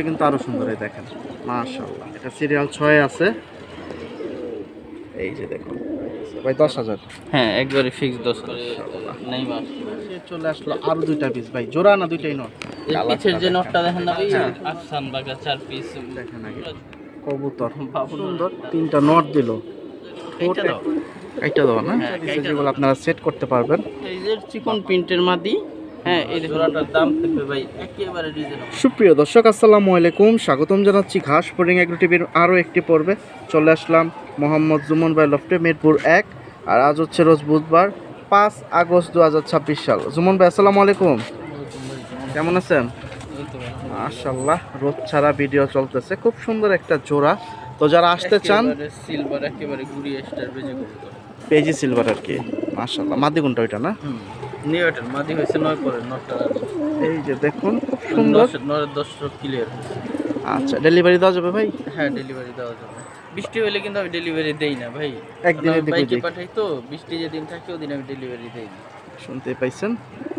কিন্তু আরো সুন্দর, এই দেখেন মাশাআল্লাহ। এটা সিরিয়াল 6 আছে, এই যে দেখুন ভাই 10,000। হ্যাঁ একবারে ফিক্স 10,000 নাই মাস। চলে আসলো আরো দুইটা পিস ভাই, জোড়া না দুইটাই নট? এই পিছের যে নটটা দেখেন না ভাই, আফসান বাগা 4 পিস দেখেন আগে কবুতর সুন্দর, তিনটা নট দিল। এইটা দাও, এইটা দাও না, যেগুলো আপনারা সেট করতে পারবেন। এই যে চিকন প্রিন্টের মাদি। হ্যাঁ এই জোড়াটার দাম থাকবে ভাই একেবারে রিজনেবল। সুপ্রিয় দর্শক আসসালামু আলাইকুম, স্বাগতম জানাচ্ছি ঘাস ফোরিং এগ্রো টিভির আরও একটি পর্বে। চলে আসলাম মোহাম্মদ জুমন ভাই লফটে, মিরপুর 1। আর আজ হচ্ছে রোজ বুধবার 5 আগস্ট 2026 সাল। জুমন ভাই আসসালামু আলাইকুম, কেমন আছেন? মাশাআল্লাহ, রোদ ছাড়া ভিডিও চলতেছে। খুব সুন্দর একটা জোড়া। তো যারা আসতে চান, সিলভার একেবারে গুড়িয়ে স্টার বেজে কবুতর, পেজি সিলভার আর কি। মাশাআল্লাহ, মাদি কোনটা ওইটা না? নিউটেল মাদি হইছে 9 পরে নটটা। এই যে দেখুন খুব সুন্দর, 10 ক্লিয়ার। আচ্ছা, ডেলিভারি দেওয়া যাবে ভাই? হ্যাঁ ডেলিভারি দেওয়া যাবে। বৃষ্টি হলে কিন্তু আমি ডেলিভারি দেই না ভাই, একদিনের বাইকে পাঠাই তো, বৃষ্টি যেদিন থাকে ওদিন আমি ডেলিভারি দেই না। শুনতে পাইছেন।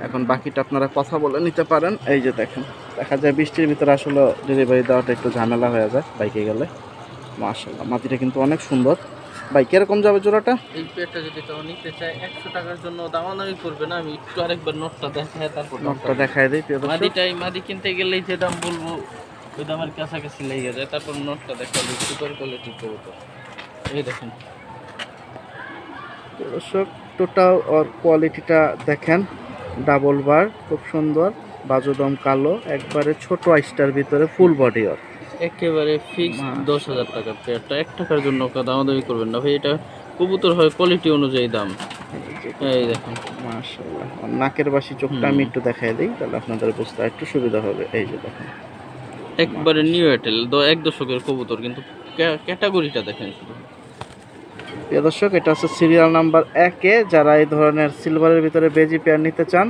এখন বাকিটা আপনারা কথা বলে নিতে পারেন। এই যে দেখেন, দেখা যায় বৃষ্টির ভিতরে আসলে ডেলিভারি দেওয়াটা একটু ঝামেলা হয়ে যায় বাইকে গেলে। মাশাআল্লাহ, মাটিটা কিন্তু অনেক সুন্দর। ভাই কিরকম যাবে জোড়াটা? এই পেটটা যদি কেউ নিতে চায় 100 টাকার জন্য দামাদামি করবে না, আমি একটু আরেকবার নোটটা দেখায় তারপর নটটা দেখায় দিই। মাদি কিনতে গেলেই যে দাম বলবো ওই দামের কাছাকাছি লেগে যায়, তারপর নোটটা দেখালে সুপার কোয়ালিটির কবুতর। এই দেখেন দর্শক, টোটাল ওর কোয়ালিটিটা দেখেন। ডাবল বার, খুব সুন্দর, বাজুদম কালো, একবারে ছোট আইসটার ভিতরে ফুল বডি ওর। একেবারে ফিক্স 10,000 টাকা পেয়ারটা। 1 টাকার জন্য দামাদামি করবেন না ভাই, এটা কবুতর হয় কোয়ালিটি অনুযায়ী দাম। এই দেখুন মাশাআল্লাহ, নাকের বাসি চোখটা আমি একটু দেখাই দিই, তাহলে আপনাদের বুঝতে একটু সুবিধা হবে। এই যে দেখেন একবারে নিউ এয়ারটেল 1 দশকের কবুতর, কিন্তু ক্যাটাগরিটা দেখেন শুধু। প্রিয় দর্শক, এটা হচ্ছে সিরিয়াল নাম্বার 1-এ। যারা এই ধরনের সিলভারের ভিতরে বেজি পেয়ার নিতে চান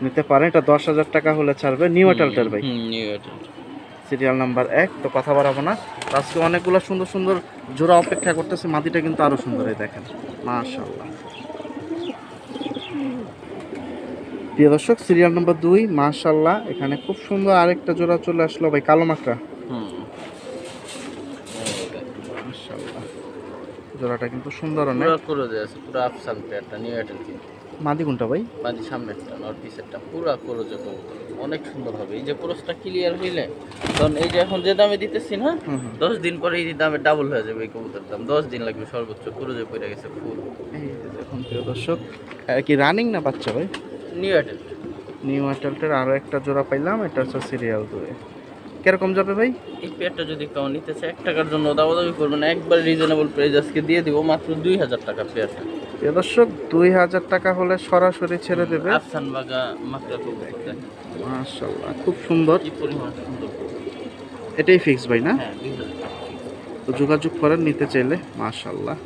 নিতে পারেন। এটা 10,000 টাকা হলে ছাড়বে। নিউ এয়ারটেল ভাই, নিউ এয়ারটেল সিরিয়াল নাম্বার 1। তো কথা বাড়াবো না, আজকে অনেকগুলো সুন্দর সুন্দর জোড়া অপেক্ষা করতেছে। মাটিটা কিন্তু আরো সুন্দর, এই দেখেন মাশাআল্লাহ। প্রিয় দর্শক, সিরিয়াল নাম্বার 2 মাশাআল্লাহ, এখানে খুব সুন্দর আরেকটা জোড়া চলে আসলো ভাই, কালো মাকড়া। মাশাআল্লাহ, জোড়াটা কিন্তু সুন্দর অনেক। পুরো করে আছে, পুরো আফসান পেয়ারটা নিউ এয়ারটেল কি। মাদি কোনটা ভাই? মাদি সামনেরটা, নর্থ পিসেরটা পুরো করোজে কবুতর, অনেক সুন্দর হবে। এই যে ক্রসটা ক্লিয়ার হইলে, কারণ এই যে এখন যে দামে দিতেছি না, 10 দিন পরে এই দামে ডাবল হয়ে যাবে। এই কবুতর দাম 10 দিন লাগবে সর্বোচ্চ, ক্রোজে পড়ে গেছে ফুল। এই যে দেখুন প্রিয় দর্শক, কি রানিং না বাচ্চা ভাই? New Airtel. নিউ এয়ারটেলটার আরও একটা জোড়া পাইলাম, এটা হচ্ছে সিরিয়াল 2। কিরকম যাবে ভাই? এই পেয়ারটা যদি কেউ নিতে চায় 1 টাকার জন্য দামাদামি করবেন না, একবার রিজনেবল প্রাইস আজকে দিয়ে দিব মাত্র 2,000 টাকা পেয়ারটা। প্রিয় দর্শক, 2,000 টাকা হলে সরাসরি ছেড়ে দেবে। আফসান বাগা মাকড়া কবুতর দেখেন মাশাআল্লাহ, খুব সুন্দর। কি পরিমাণ সুন্দর। এটাই ফিক্স ভাই না? হ্যাঁ 2,000 টাকা। তো যোগাযোগ করেন নিতে চাইলে। মাশাআল্লাহ।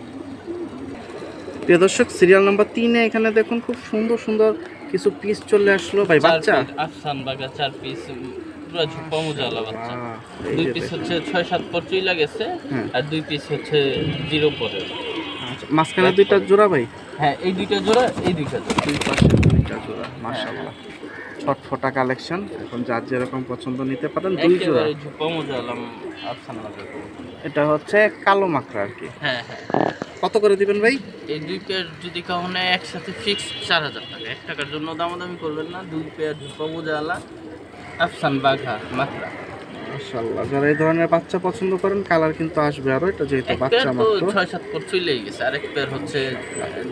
প্রিয় দর্শক, সিরিয়াল নাম্বার 3-এ এখানে দেখুন খুব সুন্দর সুন্দর কিছু পিস চলে আসলো ভাই, বাচ্চা। আফসান বাগা 4 পিস, পুরো ঝুপা মুজালা বাচ্চা। 2 পিস হচ্ছে 6-7 পর চইলা গেছে, আর 2 পিস হচ্ছে 0 পরে। আচ্ছা, মাঝখানে দুইটা জোড়া ভাই? হ্যাঁ এই দুইটা জোড়া, এই দুইটা জোড়া, দুই পাশে দুইটা জোড়া। মাশাআল্লাহ, ছটফটা কালেকশন। এখন যার যেরকম পছন্দ নিতে পারেন। 2 জোড়া ঝুপা মুজালা আফসান বাগা। এটা হচ্ছে কালো মাকড়া আর কি। হ্যাঁ হ্যাঁ। কত করে দিবেন ভাই? এই 2 পেয়ার যদি কাউ নেয় একসাথে ফিক্স 4,000 টাকা। 1 টাকার জন্য দামাদামি করবেন না। 2 পেয়ার ঝুপা মুজালা আফসান বাঘা মাকড়া। মাশাআল্লাহ, যারা এই ধরনের বাচ্চা পছন্দ করেন, কালার কিন্তু আসবে আরো। এটা যেহেতু বাচ্চা মাত্র 6-7 পর চলেই গেছে, আরেক পেয়ার হচ্ছে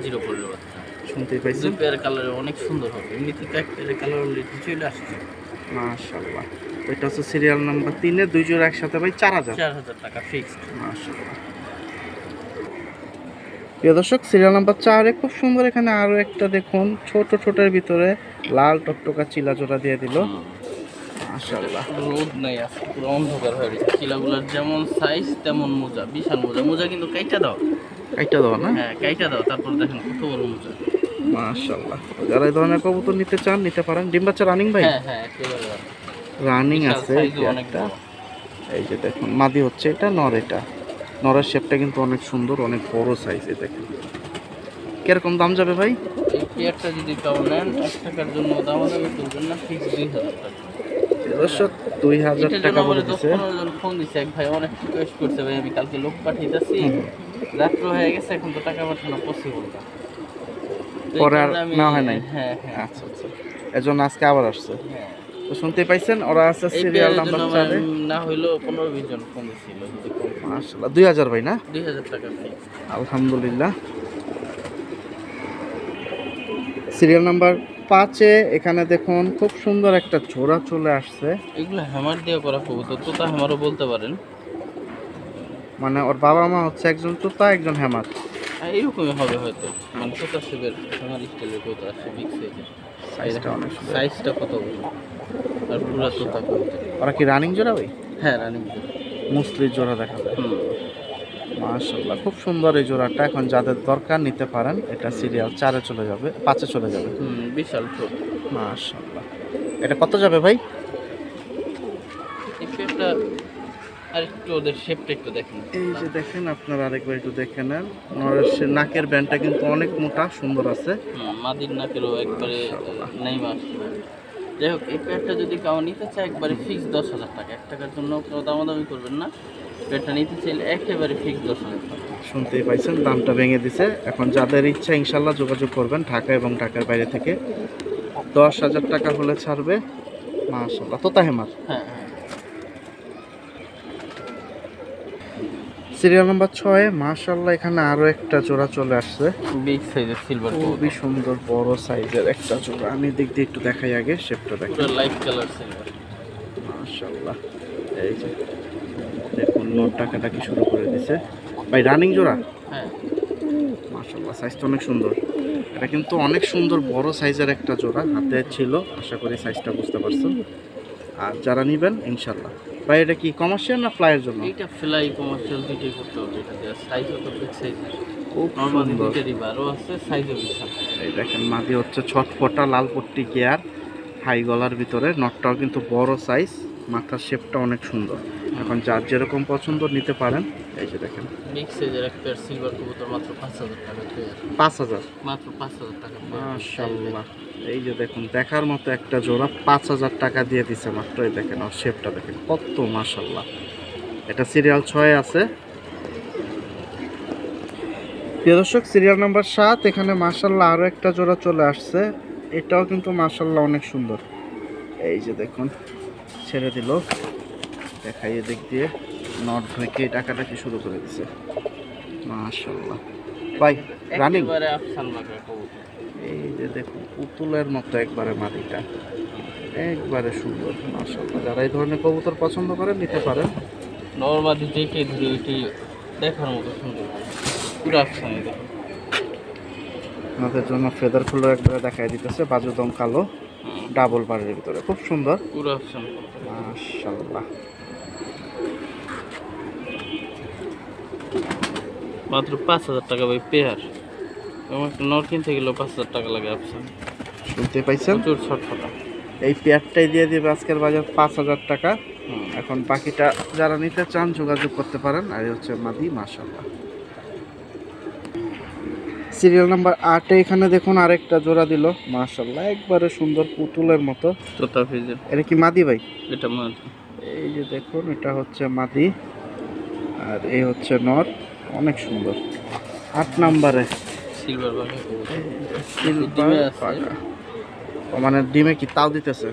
0 পরের বাচ্চা। শুনতেই পাইছেন, 2 পেয়ার কালার অনেক সুন্দর হবে। এমনিতে তো 1 পেয়ারের কালার অলরেডি চলে আসছে। মাশাআল্লাহ। এটা হচ্ছে সিরিয়াল নাম্বার 3-এ 2 জোড়া একসাথে ভাই 4,000 টাকা ফিক্সড। মাশাআল্লাহ। প্রিয় দর্শক, সিরিয়াল নাম্বার 4-এ খুব সুন্দর এখানে আরো একটা দেখুন, ছোট ছোটের ভিতরে লাল টকটকা চিলা জোড়া দিয়ে দিল। মাশাআল্লাহ, রোদ নাই আজকে, পুরো অন্ধকার হয়ে গেছে। চিলাগুলার যেমন সাইজ তেমন মোজা, বিশাল মোজা। মোজা কিন্তু কাইটা দাও, কাইটা দাও না? হ্যাঁ কাইটা দাও, তারপর দেখেন কত বড় মোজা। মাশাআল্লাহ, যারা এই ধরনের কবুতর নিতে চান নিতে পারেন। ডিম বাচ্চা রানিং ভাই? হ্যাঁ হ্যাঁ একেবারে রানিং আছে। একটা এই যে দেখুন, মাদি হচ্ছে এটা, নর এটা। নরের শেপটা কিন্তু অনেক সুন্দর, অনেক বড় সাইজ। এই দেখেন কিরকম দাম যাবে ভাই? এই পেয়ারটা যদি কেউ নেন 1 টাকার জন্য দামাদামি করবেন না, ফিক্স 2,000 টাকা। দর্শক 2000 এটার টাকা জন্য বলে আমার দিছে। 15 জন ফোন দিছে, এক ভাই অনেক রিকোয়েস্ট করছে, ভাই আমি কালকে লোক পাঠিয়েছি, রাত্র হয়ে গেছে, এখন তো টাকা পাঠানো পসিবল না। তো এই পরে আর কারণে আমি না হয় নাই। হ্যাঁ হ্যাঁ আচ্ছা আচ্ছা, এজন্য আজকে আবার আসছে। হ্যাঁ, তো শুনতে পাইছেন ওরা আছে এই সিরিয়াল পেয়ারের নাম্বার জন্য আমার 4 এ। না হইলেও 15-20 জন ফোন দিছিল, যদি কম মাশাআল্লাহ 2000 ভাই না? 2000 টাকা ফিক্স। আলহামদুলিল্লাহ। সিরিয়াল নাম্বার 5 এ এখানে দেখুন খুব সুন্দর একটা জোড়া চলে আসছে। এগুলো হ্যামার দিয়ে করা কবুতর, তোতা হ্যামারও বলতে পারেন। মানে ওর বাবা মা হচ্ছে একজন তোতা একজন হ্যামার। এইরকমই হবে হয়তো, মানে তোতা শেপের হ্যামার স্টাইলের কবুতর আসছে বিগ সাইজের। সাইজটা অনেক সুন্দর। সাইজটা কত বড়, আর পুরা তোতা কবুতর। ওরা কি রানিং জোড়া ভাই? হ্যাঁ, রানিং। মুসলির জোড়া দেখাবে। হুম, মাশাআল্লাহ খুব সুন্দর এই জোড়াটা, এখন যাদের দরকার নিতে পারেন। এটা সিরিয়াল 4 এ চলে যাবে, 5 এ চলে যাবে। বিশাল ঠোঁট। মাশাআল্লাহ। এটা কত যাবে ভাই? এই পেয়ারটা আর একটু ওদের শেপটা একটু দেখেন। এই যে দেখেন, আপনারা আরেকবার একটু দেখে নেন। নরের নাকের ব্যান্ডটা কিন্তু অনেক মোটা সুন্দর আছে। মাদির নাকেরও একবারে নেই মাস। যাই হোক, এই পেয়ারটা যদি কেউ নিতে চায় একবারে ফিক্স 10,000 টাকা, 1 টাকার জন্য কেউ দামাদামি করবেন না। পেয়ারটা নিতে চাইলে একেবারে ফিক্স 10,000 টাকা। শুনতেই পাইছেন, দামটা ভেঙে দিছে। এখন যাদের ইচ্ছা ইনশাল্লাহ যোগাযোগ করবেন, ঢাকা এবং ঢাকার বাইরে থেকে। 10,000 টাকা হলে ছাড়বে। মাশাআল্লাহ তোতা হেমার। হ্যাঁ হ্যাঁ, সিরিয়াল নাম্বার 6 এ মাশাআল্লাহ এখানে আরো একটা জোড়া চলে আসছে। বিগ সাইজের সিলভার খুবই সুন্দর বড় সাইজের একটা জোড়া। আমি দিক দিয়ে একটু দেখাই আগে, শেপটা দেখেন। পুরো লাইট কালার সিলভার। মাশাআল্লাহ এই যে দেখুন, নোট টাকাটা কি শুরু করে দিছে ভাই। রানিং জোড়া। হ্যাঁ, মাশাআল্লাহ সাইজটা অনেক সুন্দর। এটা কিন্তু অনেক সুন্দর বড় সাইজের একটা জোড়া হাতে ছিল, আশা করি সাইজটা বুঝতে পারছেন। আর যারা নেবেন ইনশাল্লাহ। ভাই এটা কি কমার্শিয়াল না ফ্লাইয়ের জন্য? এইটা ফ্লাই কমার্শিয়াল দুইটাই করতে হবে। এটা দেওয়া সাইজও তো বিগ সাইজ, খুব নর্মালি সুন্দর। দুইটারই বারও আছে, সাইজও বিশাল। এই দেখেন, মাদি হচ্ছে ছটফটা লাল পট্টি কেয়ার, হাই গলার ভিতরে। নটটাও কিন্তু বড় সাইজ, মাথার শেপটা অনেক সুন্দর। এখন যার যেরকম পছন্দ নিতে পারেন। এই যে দেখেন বিগ সাইজের এক পেয়ার সিলভার কবুতর মাত্র 5,000 টাকা পেয়ার। 5,000। মাত্র 5,000 টাকা পেয়ার। মাশাআল্লাহ এই যে দেখুন, দেখার মতো একটা জোড়া 5,000 টাকা দিয়ে দিছে মাত্র। এই দেখেন ওর শেপটা দেখেন কত মাশাআল্লাহ। এটা সিরিয়াল 6 আছে। প্রিয় দর্শক, সিরিয়াল নাম্বার 7 এখানে মাশাআল্লাহ আরো একটা জোড়া চলে আসছে। এটাও কিন্তু মাশাআল্লাহ অনেক সুন্দর। এই যে দেখুন, ছেড়ে দিল, দেখাই এদিক দিয়ে। নট ঢুকে টাকাটা কি শুরু করে দিছে। মাশাআল্লাহ ভাই রানিং। একেবারে আফসান বাগা কবুতর। এই যে দেখুন, পুতুলের মতো একবারে মাটিটা, একবারে সুন্দর মাশাআল্লাহ। যারা এই ধরনের কবুতর পছন্দ করেন নিতে পারেন। নর্মালি যেটাই ধরি ওইটি দেখার মতো সুন্দর, পুরো আফসানি দেখুন। আপনাদের জন্য ফেদার ফুলো একবারে দেখাই দিতেছে, বাজুদম কালো, ডাবল বারের ভিতরে খুব সুন্দর। পুরো আফসান মাশাআল্লাহ। মাত্র 5,000 টাকা ভাই পেয়ার। আমার একটা নট কিনতে গেলেও 5,000 টাকা লাগে আফসান। শুনতে পাইছেন, প্রচুর ছটফটা। এই পেয়ারটাই দিয়ে দিবে আজকের বাজার 5,000 টাকা। এখন বাকিটা যারা নিতে চান যোগাযোগ করতে পারেন। আর এই হচ্ছে মাদি মাশাআল্লাহ। সিরিয়াল নাম্বার 8 এখানে দেখুন আরেকটা জোড়া দিল মাশাআল্লাহ, একবারে সুন্দর পুতুলের মতো। তোতা ফিজের। এটা কি মাদি ভাই? এটা মাত্র এই যে দেখুন, এটা হচ্ছে মাদি আর এই হচ্ছে নর, অনেক সুন্দর। 8 নম্বরে সিলভার বাগা কবুতর। সিলভার ডিমে আছে। পাকা। ও মানে ডিমে কি তাও দিতেছে?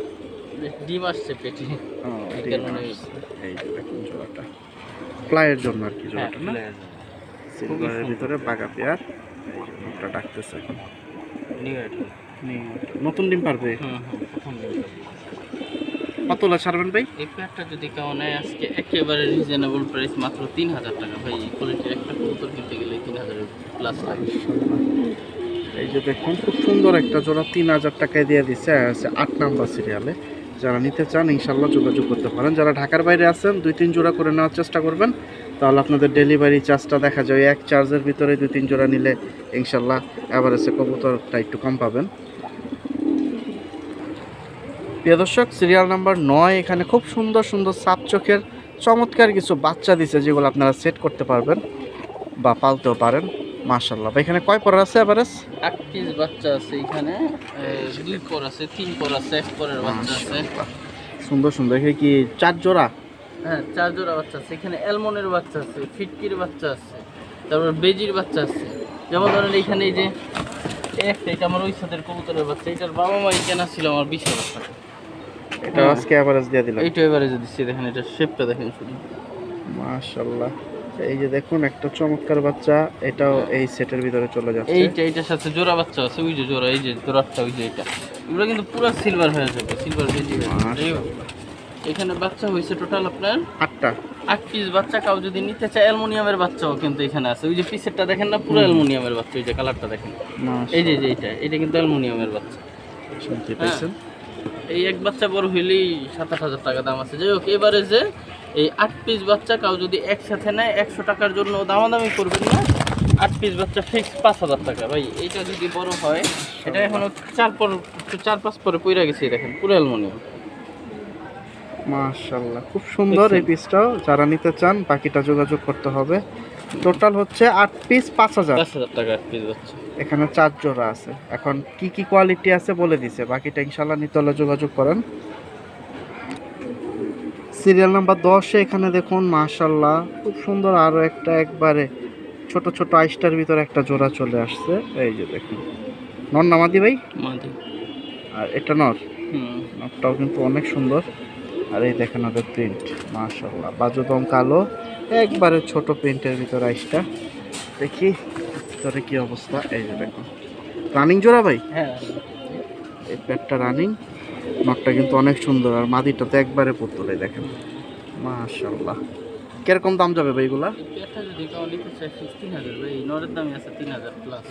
ডিম আসছে পেটে, ও, এই ডিম কারণে আসছে। এই যে দেখুন জোড়াটা ফ্লাইয়ের জন্য আর কি জোড়াটা না, সিলভারের ভিতরে বাগা পেয়ার। এই যে মুখটা ডাকতেছে এখন। নতুন ডিম পারবে। প্রথম ডিম। কতলা ছাড়বেন ভাই? এই প্যাকটা যদি কেউ নেয় আজকে একেবারে রিজনেবল প্রাইস, মাত্র 3,000 টাকা। ভাই এই কোয়ালিটির একটা কবুতর কিনতে গেলে 3,000 প্লাস লাগে। এই যে দেখুন, খুব সুন্দর একটা জোড়া 3,000 টাকায় দিয়ে দিচ্ছে। আর আছে 8 নাম্বার সিরিয়ালে। যারা নিতে চান ইনশাল্লাহ যোগাযোগ করতে পারেন। যারা ঢাকার বাইরে আছেন 2-3 জোড়া করে নেওয়ার চেষ্টা করবেন, তাহলে আপনাদের ডেলিভারি চার্জটা দেখা যায় এক চার্জের ভিতরে 2-3 জোড়া নিলে ইনশাল্লাহ অ্যাভারেজে কবুতরটা একটু কম পাবেন। প্রিয় দর্শক, সিরিয়াল নাম্বার 9 এখানে খুব সুন্দর সুন্দর সাপ চোখের চমৎকার কিছু বাচ্চা দিছে, যেগুলো আপনারা সেট করতে পারবেন বা পালতেও পারেন। মাশাআল্লাহ ভাই, এখানে কয় পর আছে এভারেজ? 8 পিস বাচ্চা আছে এখানে, 2 পর আছে, 3 পর আছে, 1 পরের বাচ্চা আছে। সুন্দর সুন্দর, এখানে কি 4 জোড়া? হ্যাঁ 4 জোড়া বাচ্চা আছে, এখানে অ্যালমনের বাচ্চা আছে, ফিটকির বাচ্চা আছে, তারপর বেজির বাচ্চা আছে। যেমন ধরেন এখানে এই যে এটা আমার ওই সাথের কবুতরের বাচ্চা, এটার বাবা মাই কেনা ছিল আমার 20,000 টাকা। এটা আজকে এভারেজ দিয়ে দিলাম। এইটা এবারে যদি দেখেন, এটা শেপটা দেখেন শুধু মাশাআল্লাহ। এই যে দেখুন একটা চমৎকার বাচ্চা, এটাও এই সেটের ভিতরে চলে যাচ্ছে। এইটার সাথে জোড়া বাচ্চা আছে, ওই যে জোড়া, এই যে জোড়াটা, ওই যে এটা, এগুলো কিন্তু পুরো সিলভার হয়ে যাবে, সিলভার বেজি হয়ে যাবে। এখানে বাচ্চা হয়েছে টোটাল আপনার 8 পিস বাচ্চা। কাউ যদি নিতে চায় অ্যালুমিনিয়ামের বাচ্চাও কিন্তু এখানে আছে। ওই যে পিসেরটা দেখেন না, পুরো অ্যালুমিনিয়ামের বাচ্চা, ওই যে কালারটা দেখেন, এই যে এটা কিন্তু অ্যালুমিনিয়ামের বাচ্চা। শুনতে পাইছেন? এই এক বাচ্চা বড় হইলেই 7-8 হাজার টাকা দাম আছে। যাই হোক, এবারে যে এই 8 পিস বাচ্চা কাউ যদি একসাথে নেয় 100 টাকার জন্য দামাদামি করবেন না। 8 পিস বাচ্চা ফিক্স 5,000 টাকা ভাই। এইটা যদি বড় হয়, এটা এখনো 4-5 পরে পইরা গেছে, দেখেন পুরো অ্যালুমিনিয়াম। মাশাআল্লাহ, খুব সুন্দর এই পিসটাও। যারা নিতে চান বাকিটা যোগাযোগ করতে হবে। টোটাল হচ্ছে 8 পিস 5,000 টাকা 8 পিস বাচ্চা। এখানে 4 জোড়া আছে। এখন কি কি কোয়ালিটি আছে বলে দিছে, বাকিটা ইনশাআল্লাহ নিতে হলে যোগাযোগ করেন। সিরিয়াল নাম্বার 10 এখানে দেখুন মাশাআল্লাহ খুব সুন্দর আরো একটা একবারে ছোট ছোট আইস্টার ভিতরে একটা জোড়া চলে আসছে। এই যে দেখুন, নর নামাদি ভাই, মাদি। আর এটা নর। নরটাও কিন্তু অনেক সুন্দর। আর এই দেখেন ওদের প্রিন্ট, মাশাআল্লাহ বাজুদম কালো, একবারে ছোট প্রিন্টের ভিতরে আইসটা। দেখি ভিতরে কি অবস্থা। এই যে দেখুন রানিং জোড়া ভাই। হ্যাঁ, এই প্যাটটা রানিং, নটটা কিন্তু অনেক সুন্দর। আর মাদিটা তো একবারে পুতুলে, দেখেন মাশাআল্লাহ। কিরকম দাম যাবে ভাই এগুলা? এটা যদি কেউ নিতে চায় 16,000 ভাই, নরের দামই আছে 3,000 প্লাস।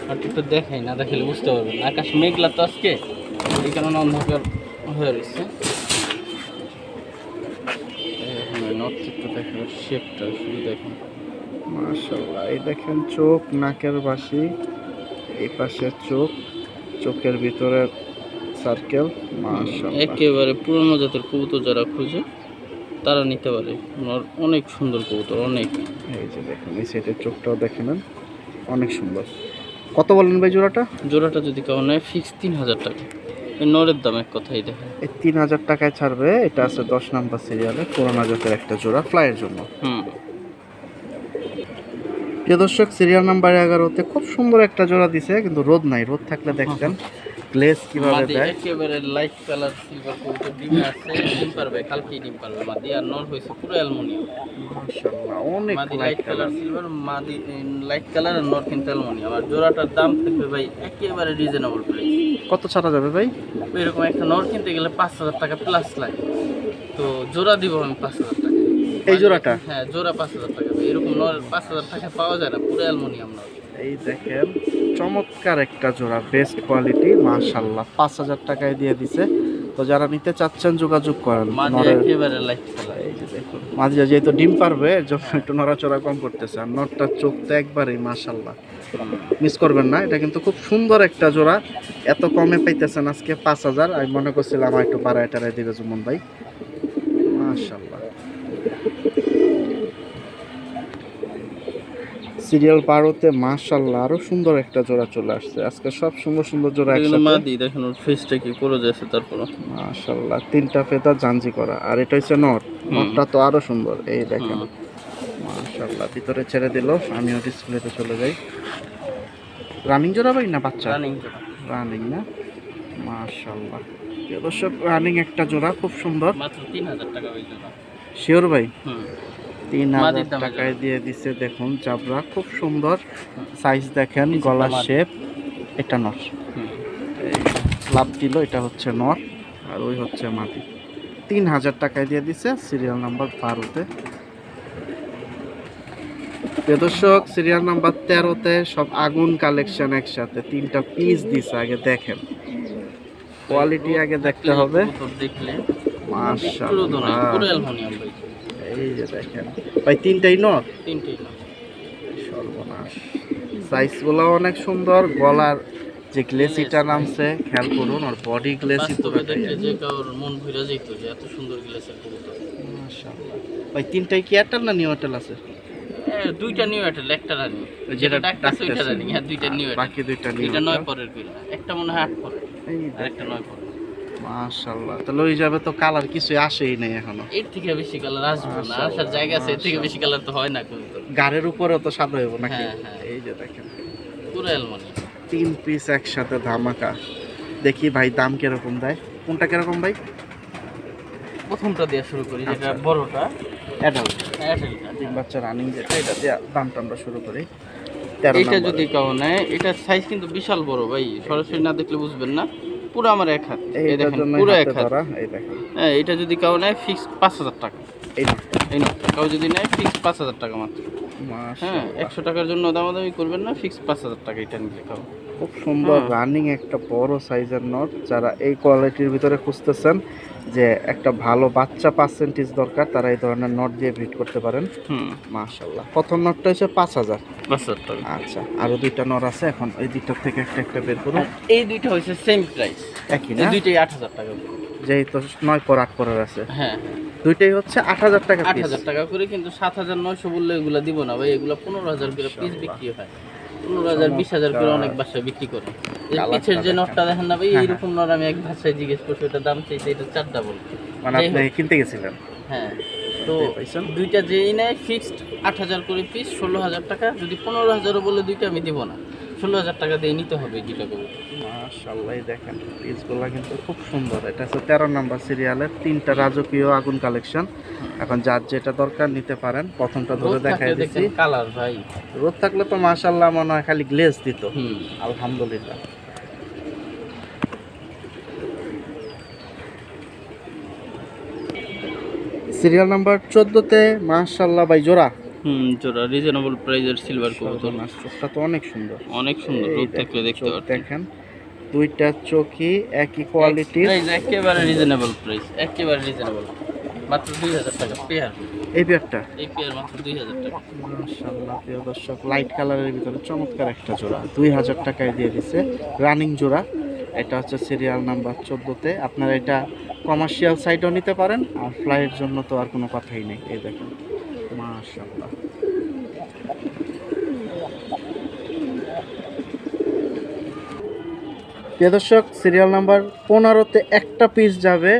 আর একটু দেখাই, না দেখালে বুঝতে পারবেন না। আকাশ মেঘলা তো আজকে, এই কারণে অন্ধকার হয়ে রয়েছে। নক্ষত্র দেখেন, শেপটা শুধু দেখেন মাশাআল্লাহ। এই দেখেন চোখ, নাকের বাসি, এই পাশে চোখ, চোখের ভিতরে সার্কেল, মাশাআল্লাহ। একেবারে পুরনো জাতের কবুতর যারা খুঁজে তারা নিতে পারে। অনেক সুন্দর কবুতর, অনেক। এই যে দেখুন এই সাইডের চোখটাও দেখে নেন, অনেক সুন্দর। কত বলেন ভাই জোড়াটা? জোড়াটা যদি কেউ নেয় ফিক্স 3,000 টাকা। এই নরের দাম এক কথাই দেখেন, এই 3,000 টাকায় ছাড়বে। এটা আছে 10 নাম্বার সিরিয়ালে, পুরোনো জাতের একটা জোড়া ফ্লাইয়ের জন্য। প্রিয় দর্শক, সিরিয়াল নাম্বার 11তে খুব সুন্দর একটা জোড়া দিছে, কিন্তু রোদ নাই। রোদ থাকলে দেখতেন গ্লেজ কিভাবে দেয়। একেবারে লাইট কালার সিলভার কবুতর, ডিমে আছে, ডিম পারবে, কালকেই ডিম পারবে। মাদি আর নর হয়েছে পুরো অ্যালুমিনিয়াম। মাশাআল্লাহ, অনেক মাদি লাইট কালার সিলভার, মাদি লাইট কালার, আর নর কিন্তু অ্যালুমিনিয়াম। আর জোড়াটার দাম থাকবে ভাই একেবারে রিজনেবল প্রাইস। কত ছাড়া যাবে ভাই? এরকম একটা নর কিনতে গেলে 5,000 টাকা প্লাস লাগে, তো জোড়া দিব আমি 5,000 টাকা। এই জোড়াটা? হ্যাঁ, জোড়া 5,000 টাকা। এরকম নর 5,000 টাকা পাওয়া যায় না, পুরো অ্যালুমিনিয়াম নর। এই দেখেন চমৎকার একটা জোড়া, বেস্ট কোয়ালিটি, মাশাআল্লাহ 5,000 টাকায় দিয়ে দিছে। তো যারা নিতে চাচ্ছেন যোগাযোগ করেন। মাদি একেবারে লাইট কালার। এই যে দেখুন মাঝে যেহেতু ডিম পারবে, এর জন্য একটু নড়াচড়া কম করতেছে। আর নটটার চোখ তো একবারেই মাশাআল্লাহ, মিস করবেন না। এটা কিন্তু খুব সুন্দর একটা জোড়া। এত কমে পাইতেছেন আজকে 5,000। আমি মনে করছিলাম একটু বাড়ায় টাড়ায় দিবে জুমন ভাই। মাশাআল্লাহ। সিরিয়াল 12তে মাশাআল্লাহ আরো সুন্দর একটা জোড়া চলে আসছে। আজকে সব সুন্দর সুন্দর জোড়া একসাথে। মাদি দেখেন, ওর ফেসটা কি করে যাচ্ছে, তারপর মাশাআল্লাহ 3টা ফেদা জাঞ্জি করা। আর এটা হচ্ছে নট, নটটা তো আরো সুন্দর। এই দেখেন মাশাআল্লাহ, ভিতরে ছেড়ে দিল, আমিও ডিসপ্লেতে চলে যাই। রানিং জোড়া ভাই না বাচ্চা? রানিং না, মাশাআল্লাহ। দর্শক রানিং একটা জোড়া, খুব সুন্দর। মাত্র 3,000 টাকা ওই জোড়া। শিওর ভাই? 3,000 দামে টাকায় দিয়ে দিছে। দেখুন চাবড়া খুব সুন্দর, সাইজ দেখেন, গলার শেপ। এটা নর, লাভ দিল, এটা হচ্ছে নর, আর ওই হচ্ছে মাটি। 3,000 টাকায় দিয়ে দিছে সিরিয়াল নাম্বার 12তে। দর্শক সিরিয়াল নাম্বার 13তে সব আগুন কালেকশন একসাথে, 3টা পিস দিছে। আগে দেখেন কোয়ালিটি, আগে দেখতে হবে। দেখলে মাশাআল্লাহ, পুরো অ্যালুমিনিয়াম ভাই। এই যে দেখেন ভাই, 3টাই নর। 3টেই না, সর্বনাশ। সাইজগুলো অনেক সুন্দর, গলার যে গ্লেসিটা নামছে খেয়াল করুন, আর বডি গ্লেসি তো দেখলে যে কারোর মন ভরে যেত যে এত সুন্দর গ্লেসের কবুতর। মাশাআল্লাহ। ভাই 3টাই কি এয়ারটেল না নিউ এয়ারটেল আছে? দুইটা নিউ এয়ারটেল, একটা রানি, যেটা ডাকতেছে ওইটা রানি। হ্যাঁ, দুইটা নিউ এয়ারটেল, বাকি দুইটা নিউ। এটা 9 পরের বিল, একটা মনে হয় 8 পরের, আর একটা 9 পরের। মাশাআল্লাহ, তাহলে ওই যাবে তো কালার কিছুই আসেই নাই এখনো। এর থেকে বেশি কালার আসবে না, আসার জায়গা আছে, এর থেকে বেশি কালার তো হয় না কবুতর। গাড়ির উপরেও তো সাদা হইব নাকি? হ্যাঁ, হ্যাঁ। এই যে দেখেন পুরো অ্যালমনি। 3 পিস একসাথে ধামাকা। দেখি ভাই দাম কিরকম দেয়, কোনটা কিরকম ভাই? প্রথমটা দিয়ে শুরু করি, যেটা আচ্ছা। বড়টা অ্যাডাল্ট অ্যাডাল্টটা। ডিম বাচ্চা রানিং যেটা, এটা দিয়ে দামটা আমরা শুরু করি 13 এটা নম্বরে। যদি কাউ নেয়, এটার সাইজ কিন্তু বিশাল বড় ভাই, সরাসরি না দেখলে বুঝবেন না। পুরো আমার এক হাত, এই এইটার দেখেন জন্য পুরো হাতে এক হাত। ধরা, এই দেখেন হ্যাঁ, এটা যদি কাউ নেয় ফিক্স 5000 টাকা। এই না এই না, কাউ যদি নেয় ফিক্স 5000 টাকা মাত্র। হ্যাঁ, মাশাআল্লাহ, 100 টাকার জন্য দামাদামি করবেন না, ফিক্স 5000 টাকা এটা নিলে কাউ। খুব সুন্দর হ্যাঁ। রানিং একটা বড় সাইজের নট। যারা এই কোয়ালিটির ভিতরে খুঁজতেছেন যে একটা ভালো বাচ্চা পার্সেন্টেজ দরকার, তারা এই ধরনের নট দিয়ে ব্রিড করতে পারেন। মাশাআল্লাহ, প্রথম নটটা হচ্ছে 5000। 5000 টাকা। আচ্ছা, আরো দুইটা নর আছে, এখন এই দুইটার থেকে একটা একটা বের করুন। এই দুইটা হচ্ছে সেম প্রাইস, একই এই না? দুইটাই 8000 টাকা করে। যেই তো 9 পর 8 পরের আছে, হ্যাঁ, দুইটাই হচ্ছে 8000 টাকা পিস। 8000 টাকা করে, কিন্তু 7900 বললে এগুলা দিব না ভাই, এগুলা 15000 করে পিস বিক্রি হয়। 15000 20000 করে অনেক বাসায় বিক্রি করে। এই কালারটা পিছের যে দেখেন। নটটা দেখেন না ভাই, হ্যাঁ, এইরকম নট আমি এক বাসায় জিজ্ঞেস করছি, ওটার দাম চাইছে, এটা 4 ডাবল। মানে যাই আপনি হোক। কিনতে গেছিলেন? হ্যাঁ, তো বুঝতেই পাইছেন। দুইটা যেই নেয় ফিক্সড 8000 করে পিস, 16000 টাকা। যদি 15000ও বলে দুইটা আমি দিব না, 16000 টাকা দিয়ে নিতে হবে এই দুইটা করে। মাশাআল্লাহ, এই দেখেন পিসগুলো কিন্তু খুব সুন্দর। এটা হচ্ছে 13 নাম্বার সিরিয়ালের 3টা রাজকীয় আগুন কালেকশন। এখন যার যেটা দরকার নিতে পারেন। প্রথমটা ধরে রোদ দেখাই থাকলে দিচ্ছি। দেখেন কালার ভাই। রোদ থাকলে তো মাশাআল্লাহ মনে হয় খালি গ্লেজ দিত। হুম। আলহামদুলিল্লাহ। সিরিয়াল নাম্বার 14তে মাশাআল্লাহ ভাই জোড়া। জোড়া রিজনেবল প্রাইজের সিলভার কবুতর, চোখটা তো অনেক সুন্দর। অনেক সুন্দর। এই রোদ দেখেন, থাকলে দেখতে চোখ পারতেন। দেখেন, দুইটা চোখই একই কোয়ালিটির। প্রাইস একেবারে রিজনেবল প্রাইস, একেবারে রিজনেবল, মাত্র 2000 টাকা পেয়ার। এই পেয়ারটা এই পেয়ার মাত্র 2000 টাকা। মাশাআল্লাহ, প্রিয় দর্শক, লাইট কালারের ভিতরে চমৎকার একটা জোড়া 2000 টাকায় দিয়ে দিছে, রানিং জোড়া। এটা হচ্ছে সিরিয়াল নাম্বার 14তে। আপনারা এটা কমার্শিয়াল সাইডও নিতে পারেন, আর ফ্লাইয়ের জন্য তো আর কোনো কথাই নেই। এই দেখেন মাশাআল্লাহ। প্রিয় দর্শক, সিরিয়াল নাম্বার 15তে একটা পিস যাবে।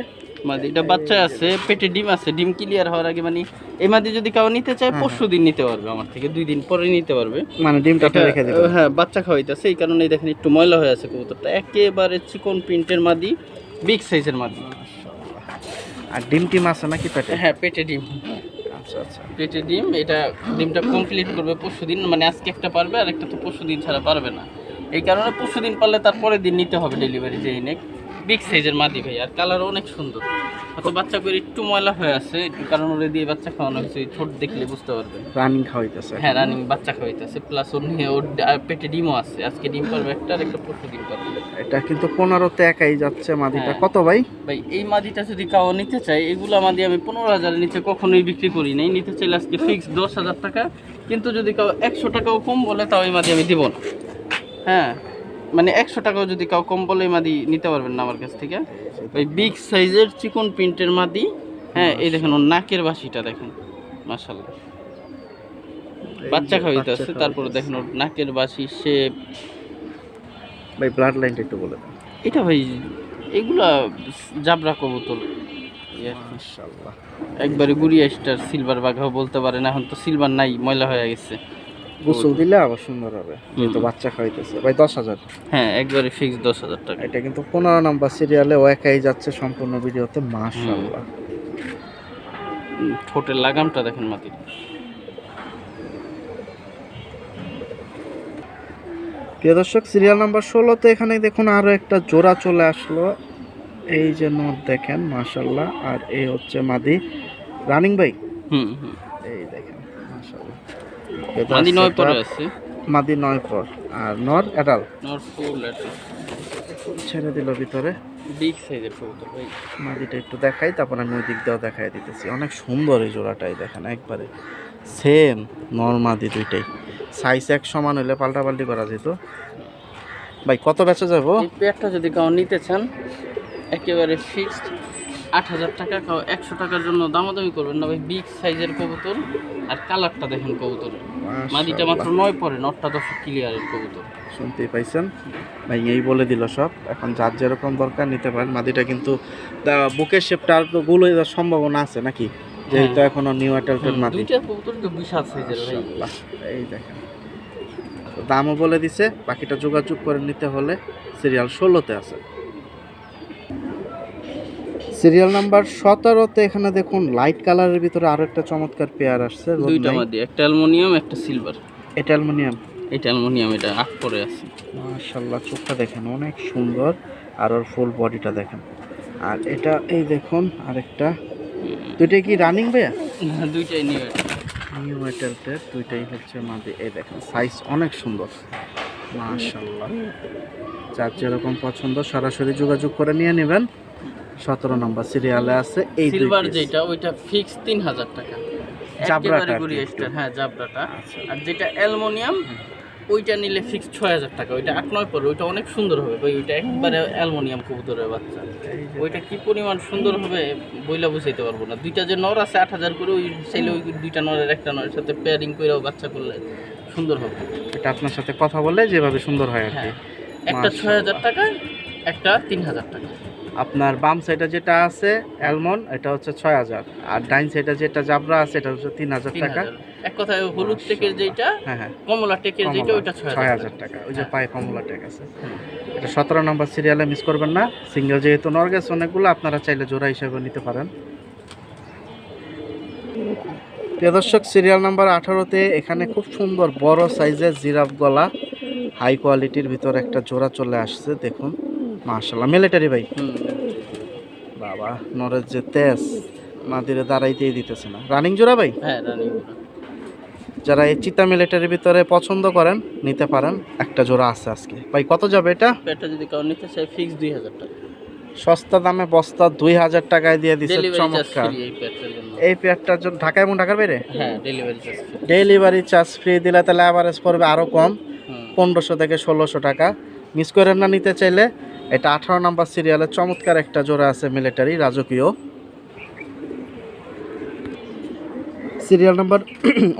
মাদি এটা বাচ্চা আছে, পেটে ডিম আছে, ডিম ক্লিয়ার হওয়ার আগে, মানে এই মাদি যদি কাউ নিতে চায় হ্যাঁ, পরশু দিন নিতে পারবে, আমার থেকে 2 দিন পরে নিতে পারবে। মানে ডিমটা আপনি এটা, রেখে দিবেন? হ্যাঁ, বাচ্চা খাওয়াইতেছে, এই কারণে দেখেন একটু ময়লা হয়ে আছে কবুতরটা। একেবারে চিকন প্রিন্টের মাদি, বিগ সাইজের মাদি। আর ডিম টিম আছে নাকি পেটে? হ্যাঁ, পেটে ডিম। আচ্ছা আচ্ছা। পেটে ডিম। এটা ডিমটা কমপ্লিট করবে পরশু দিন, মানে আজকে একটা পারবে, আর একটা তো পরশু দিন ছাড়া পারবে না। এই কারণে পরশু দিন পারলে তারপরের দিন নিতে হবে ডেলিভারি যেই নেক। বিগ সাইজের মাদি ভাই, আর কালার অনেক সুন্দর। হয়তো বাচ্চা করে একটু ময়লা হয়ে আছে, একটু কারণ ওরে দিয়ে বাচ্চা খাওয়ানো হয়েছে, ছোট দেখলে বুঝতে পারবেন। রানিং খাওয়াইতেছে? হ্যাঁ, রানিং বাচ্চা খাওয়াইতেছে, প্লাস ওর নিয়ে ওর পেটে ডিমও আছে। আজকে ডিম পারবে একটা, আর একটা পরশু দিন পারবে। এটা কিন্তু 15তে একাই যাচ্ছে মাদিটা। হ্যাঁ। কত ভাই? ভাই এই মাদিটা যদি কাউ নিতে চায়, এগুলো মাদি আমি 15000 নিচে কখনোই বিক্রি করি নাই। নিতে চাইলে আজকে ফিক্স 10000 টাকা, কিন্তু যদি কাউ 100 টাকাও কম বলে, তাও এই মাদি আমি দিব না। হ্যাঁ, মানে 100 টাকাও যদি কাউ কম বলে, এই মাদি নিতে পারবেন না আমার কাছ থেকে। ওই বিগ সাইজের চিকন প্রিন্টের মাদি। হ্যাঁ, এই দেখেন ওর নাকের বাসিটা দেখেন, মাশাআল্লাহ। বাচ্চা খাওয়াইতে আছে, তারপরে দেখেন ওর নাকের বাসি শেপ। ভাই ব্লাড লাইনটা একটু বলে দেন। এটা ভাই এগুলা জাবরা কবুতর, মাশাআল্লাহ। একবারে গুড়িয়া স্টার সিলভার বাঘাও বলতে পারেন। এখন তো সিলভার নাই, ময়লা হয়ে গেছে। গোসল দিলে আবার সুন্দর হবে, যেহেতু বাচ্চা খাওয়াইতেছে। ভাই 10000? হ্যাঁ, একবারে ফিক্স 10000 টাকা। এটা কিন্তু 15 নাম্বার সিরিয়ালে ও একাই যাচ্ছে সম্পূর্ণ ভিডিওতে। মাশাআল্লাহ, ঠোঁটের লাগামটা দেখেন মাটির। প্রিয় দর্শক, সিরিয়াল নাম্বার 16তে এখানে দেখুন আরো একটা জোড়া চলে আসলো। এই যে নট দেখেন, মাশাআল্লাহ। আর এই হচ্ছে মাদি রানিং ভাই। হুম। এই দেখেন মাশাআল্লাহ, মাদি 9 পরে আছে। মাদি 9 পর, আর নর অ্যাডাল নট ফুল এটা, ছেড়ে দিল ভিতরে। বিগ সাইজের কবুতর ভাই। মাদিটা একটু দেখাই, তারপর আমি ওই দিক দিয়েও দেখাই দিতেছি। অনেক সুন্দর এই জোড়াটাই, দেখেন একবারে সেম নর মাদি দুইটাই। সাইজ এক সমান হলে পাল্টাপাল্টি করা যেত। ভাই কত বেচা যাবো? এই পেয়ারটা যদি কাউ নিতে চান, একেবারে ফিক্সড 8,000 টাকা, 100 টাকার জন্য দামাদামি করবেন না ভাই। বিগ সাইজের কবুতর, আর কালারটা দেখেন কবুতরের, মাদিটা মাত্র 9 পরে, নটটা 10 ক্লিয়ারের কবুতর। শুনতেই পাইছেন ভাই, এই বলে দিল সব। এখন যার যেরকম দরকার নিতে পারেন। মাদিটা কিন্তু বুকের শেপটা আর তো গোল হয়ে যাওয়ার সম্ভাবনা আছে নাকি, যেহেতু এখনো নিউ অ্যাডাল্টের মাদি। দুইটা কবুতর তো বিশাল সাইজের ভাই। মাশাআল্লাহ, এই দেখেন তো দামও বলে দিছে, বাকিটা যোগাযোগ করে নিতে হলে সিরিয়াল 16-তে আছে। সিরিয়াল নাম্বার 17-তে এখানে দেখুন লাইট কালারের ভিতরে আরো একটা চমৎকার পেয়ার আসছে। দুইটা মাদি, একটা অ্যালুমিনিয়াম একটা সিলভার। এটা অ্যালুমিনিয়াম, এটা অ্যালুমিনিয়াম, এটা আট পরে আছে। মাশাআল্লাহ, চোখটা দেখেন অনেক সুন্দর, আর ওর ফুল বডিটা দেখেন। আর এটা এই দেখুন আরেকটা, দুইটাই কি রানিং ভাইয়া? দুইটাই নিয়ে নিউ অ্যাডাল্টের, দুইটাই হচ্ছে মাদি। এই দেখেন সাইজ অনেক সুন্দর, মাশাআল্লাহ। যার যেরকম পছন্দ সরাসরি যোগাযোগ করে নিয়ে নেবেন। 17 নম্বর সিরিয়ালে আছে এই দুই সিলভার piece। যেটা ওইটা ফিক্স 3,000 টাকা, জাবরাটা একেবারে আর কি গুড়ি একটু। স্টার, হ্যাঁ জাবরাটা। আচ্ছা। আর যেটা অ্যালুমিনিয়াম ওইটা নিলে ফিক্স 6,000 টাকা, ওইটা 8-9 পরে, ওইটা অনেক সুন্দর হবে ভাই। ওইটা একবারে অ্যালুমিনিয়াম কবুতরের বাচ্চা, ওইটা কি পরিমাণ সুন্দর হবে বইলা বুঝাইতে পারবো না। দুইটা যে নর আছে 8,000 করে, ওই চাইলে ওই দুইটা নরের একটা নরের সাথে পেয়ারিং করেও বাচ্চা করলে সুন্দর হবে। এটা আপনার সাথে কথা বলে যেভাবে সুন্দর হয় আর কি। হ্যাঁ, একটা 6,000 টাকা, একটা 3,000 টাকা। আপনার বাম সাইডে যেটা আছে অ্যালমন্ড, এটা হচ্ছে 6,000, আর ডাইন সাইডে যেটা জাবরা আছে এটা হচ্ছে 3,000 টাকা। 3,000 এক কথায় হলুদ টেকের যেটা, হ্যাঁ হ্যাঁ, কমলা টেকের যেটা, ওইটা 6,000 টাকা। ওই যে পায়ে কমলা ট্যাগ আছে। এটা 17 নম্বর সিরিয়ালে মিস করবেন না। সিঙ্গেল যেহেতু নরগেস অনেকগুলো, আপনারা চাইলে জোড়া হিসেবে নিতে পারেন। প্রিয় দর্শক, সিরিয়াল নাম্বার 18-তে এখানে খুব সুন্দর বড় সাইজের জিরাফ গলা হাই কোয়ালিটির ভিতরে একটা জোড়া চলে আসছে। দেখুন মাশাআল্লাহ, মিলিটারি ভাই। বাবা, নরের যে তেজ, মাদিরে দাঁড়াইতেই দিতেছে না। রানিং জোড়া ভাই? হ্যাঁ রানিং। যারা এই চিতা মিলিটারির ভিতরে পছন্দ করেন নিতে পারেন, একটা জোড়া আছে আজকে। ভাই কত যাবে এটা? পেটটা যদি কাউ নিতে চায় ফিক্স 2,000 টাকা, সস্তা দামে বস্তা 2,000 টাকায় দিয়ে দিচ্ছে। ডেলিভারি চার্জ চমৎকার। ফ্রি এই পেটটার জন্য। এই পেয়ারটার জন্য ঢাকা এবং ঢাকার বাইরে হ্যাঁ delivery charge free. Delivery charge free দিলে তাহলে অ্যাভারেজ পড়বে আরও কম, 1500 থেকে 1600 টাকা। মিস করেন না নিতে চাইলে। এটা 18 নম্বর সিরিয়ালে চমৎকার একটা জোড়া আছে মিলিটারি রাজকীয়। সিরিয়াল নাম্বার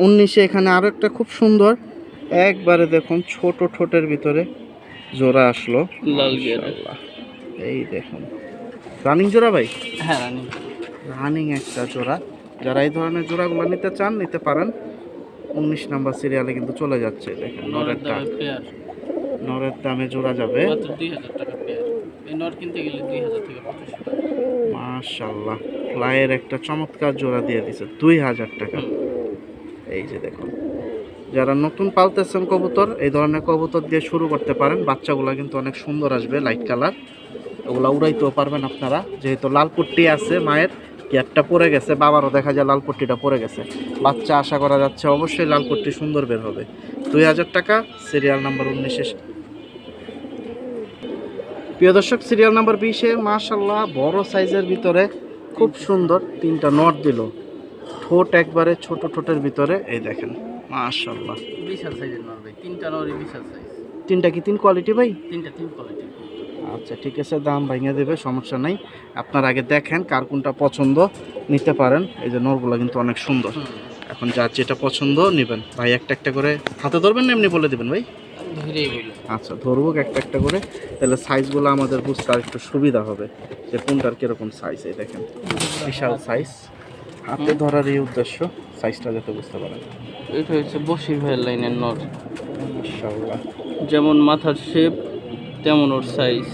19-এ এখানে আরও একটা খুব সুন্দর একবারে দেখুন ছোট ঠোঁটের ভিতরে জোড়া আসলো, লাল গিয়ার। মাশাআল্লাহ। এই দেখুন রানিং জোড়া ভাই? হ্যাঁ রানিং। রানিং একটা জোড়া। যারা এই ধরনের জোড়াগুলো নিতে চান নিতে পারেন। 19 নম্বর সিরিয়ালে কিন্তু চলে যাচ্ছে। দেখেন নরেরটা, পেয়ার নরের দামে জোড়া যাবে মাত্র 2,000 টাকা পেয়ার। এই নর কিনতে গেলে 2,000 থেকে 2,500 টাকা। মাশাআল্লাহ, ফ্লাইয়ের একটা চমৎকার জোড়া দিয়ে দিছে 2,000 টাকা। এই যে দেখুন, যারা নতুন পালতেছেন কবুতর, এই ধরনের কবুতর দিয়ে শুরু করতে পারেন। বাচ্চাগুলো কিন্তু অনেক সুন্দর আসবে, লাইট কালার। ওগুলা উড়াইতেও পারবেন আপনারা, যেহেতু লাল পট্টি আছে, মায়ের ক্যাপটা পরে গেছে, বাবারও দেখা যায় লাল পট্টিটা পরে গেছে। বাচ্চা আশা করা যাচ্ছে অবশ্যই লাল পট্টি সুন্দর বের হবে। 2,000 টাকা সিরিয়াল নাম্বার 19-এ। প্রিয় দর্শক, সিরিয়াল নাম্বার 20-এ মাশাআল্লাহ বড় সাইজের ভিতরে খুব সুন্দর তিনটা নট দিল। ঠোঁট একবারে ছোট ঠোঁটের ভিতরে, এই দেখেন মাশাআল্লাহ। বিশাল সাইজের নর ভাই, তিনটা নরই বিশাল সাইজ। তিনটা কি তিন কোয়ালিটি ভাই? তিনটা তিন কোয়ালিটি। আচ্ছা ঠিক আছে, দাম ভাঙিয়ে দেবে, সমস্যা নাই। আপনার আগে দেখেন কার কোনটা পছন্দ, নিতে পারেন। এই যে নরগুলো কিন্তু অনেক সুন্দর। এখন যার যেটা পছন্দ নেবেন। ভাই একটা একটা করে হাতে ধরবেন না এমনি বলে দেবেন ভাই? ধীরেই বলি। আচ্ছা ধরবো একটা একটা করে, তাহলে সাইজগুলো আমাদের বুঝতে আর একটু সুবিধা হবে যে কোনটার কীরকম সাইজ। এই দেখেন বিশাল সাইজ, হাতে ধরার এই উদ্দেশ্য সাইজটা যাতে বুঝতে পারেন। এটা হচ্ছে বশির ভাইয়ের লাইনের নর। মাশাআল্লাহ, যেমন মাথার শেপ তেমন ওর সাইজ।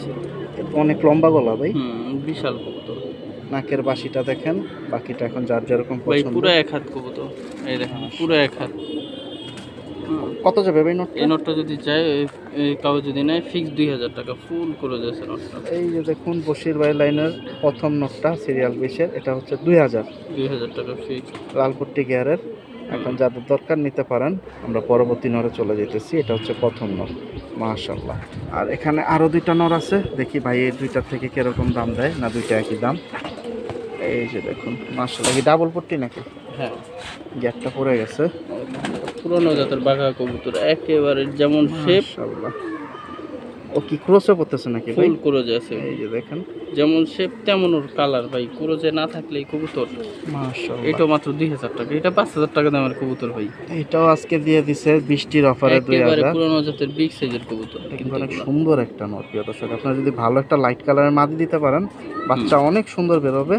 অনেক লম্বা গলা ভাই। বিশাল কবুতর। নাকের বাসিটা দেখেন, বাকিটা এখন যার যেরকম ভাই পছন্দ। পুরো এক হাত কবুতর, এই দেখেন পুরো এক হাত। কত যাবে ভাই নোট? এই নোটটা যদি চাই কাউ যদি নেয় ফিক্স 2,000 টাকা ফুল করে যাচ্ছে নোটটা। এই যে দেখুন বশির ভাই লাইনের প্রথম নোটটা সিরিয়াল 20-এর, এটা হচ্ছে 2,000 টাকা ফিক্স। লালপট্টি গিয়ারের। এখন যাদের দরকার নিতে পারেন। আমরা পরবর্তী নরে চলে যেতেছি। এটা হচ্ছে প্রথম নর, মাশাআল্লাহ। আর এখানে আরও দুইটা নর আছে, দেখি ভাই এই দুইটার থেকে কিরকম দাম দেয়, না দুইটা একই দাম। এই যে দেখুন মাশাআল্লাহ, কি ডাবল পট্টি নাকি? হ্যাঁ গ্যাপটা পড়ে গেছে। পুরোনো জাতের বাঘা কবুতর, একেবারে যেমন শেপ মাশাআল্লাহ, ও কি ক্রসে পড়তেছে নাকি ভাই? ফুল ক্রোজ আছে, এই যে দেখেন যেমন শেপ তেমন ওর কালার ভাই। ক্রোজে না থাকলে এই কবুতর মাশাআল্লাহ। এটা মাত্র 2000 টাকা, এটা 5000 টাকা দামের কবুতর ভাই। এটাও আজকে দিয়ে দিছে বৃষ্টির অফারে একেবারে 2000। পুরনো জাতের বিগ সাইজের কবুতর কিন্তু কিন্তু অনেক এগুলা। সুন্দর একটা নর প্রিয় দর্শক, আপনারা যদি ভালো একটা লাইট কালারের মাদি দিতে পারেন বাচ্চা অনেক সুন্দর বেরোবে।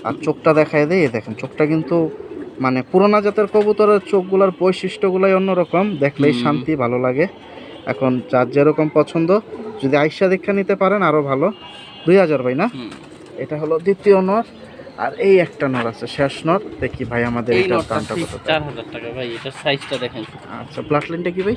আর চোখটা দেখায় দেয়, এই দেখেন চোখটা কিন্তু মানে পুরোনো জাতের কবুতরের চোখগুলোর বৈশিষ্ট্যগুলোই অন্যরকম, দেখলেই শান্তি ভালো লাগে। এখন যার যেরকম পছন্দ, যদি আইসা দীক্ষা নিতে পারেন আরও ভালো। 2000 ভাই না? হুম। এটা হলো দ্বিতীয় নর। আর এই একটা নর আছে শেষ নর, দেখি ভাই আমাদের এই এটার নটটা দামটা কত? 4000 টাকা ভাই, এটার সাইজটা দেখেন। আচ্ছা, ব্লাড লাইনটা কি ভাই?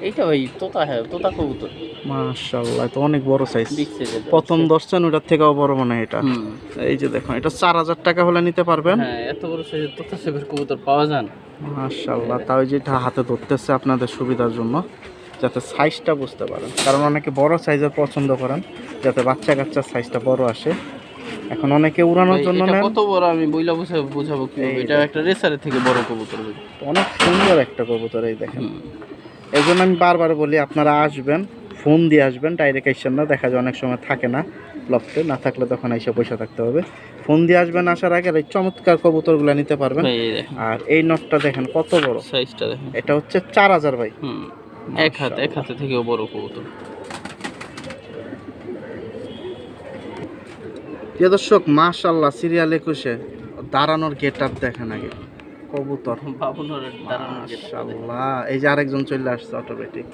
এইটা ভাই তোতা, হ্যাঁ তোতা কবুতর, মাশাআল্লাহ, তো অনেক বড় সাইজ। বিগ সাইজের। প্রথম দর্শন ওটার থেকেও বড় মনে হয় এটা। হুম। এই যে দেখুন, এটা 4000 টাকা হলে নিতে পারবেন। হ্যাঁ, এত বড় সাইজের তোতা শেপের কবুতর পাওয়া যায় না। মাশাআল্লাহ, তাও যেটা হাতে ধরতেছে আপনাদের সুবিধার জন্য, যাতে সাইজটা বুঝতে পারেন, কারণ অনেকে বড় সাইজের পছন্দ করেন, যাতে বাচ্চা কাচ্চার সাইজটা বড় আসে। এখন অনেকে উড়ানোর ভাই, জন্য এটা নেন। কত বড় আমি বইলা বুঝাবো কিভাবে? এই এটা একটা রেসারের থেকে বড় কবুতর ভাই। অনেক সুন্দর একটা কবুতর, এই দেখেন। হুম। এই জন্য আমি বারবার বলি আপনারা আসবেন, ফোন দিয়ে আসবেন, ডাইরেক্ট আসছেন না, দেখা যায় অনেক সময় থাকে না লফটে, না থাকলে তখন এসে পয়সা থাকতে হবে। ফোন দিয়ে আসবেন, আসার আগে এই চমৎকার কবুতরগুলো নিতে পারবেন। ভাই এই দেখেন আর এই নটটা দেখেন কত বড়, সাইজটা দেখেন। এটা হচ্ছে 4000 ভাই। হুম। এক হাতে থেকেও বড় কবুতর। প্রিয় দর্শক, মাশাআল্লাহ, সিরিয়াল 21-এ দাঁড়ানোর গেট আপ দেখেন আগে কবুতর। বাবুনরের দাঁড়ানোর যেটা। মাশাআল্লাহ, এই যে আরেকজন চলে আসছে অটোমেটিক,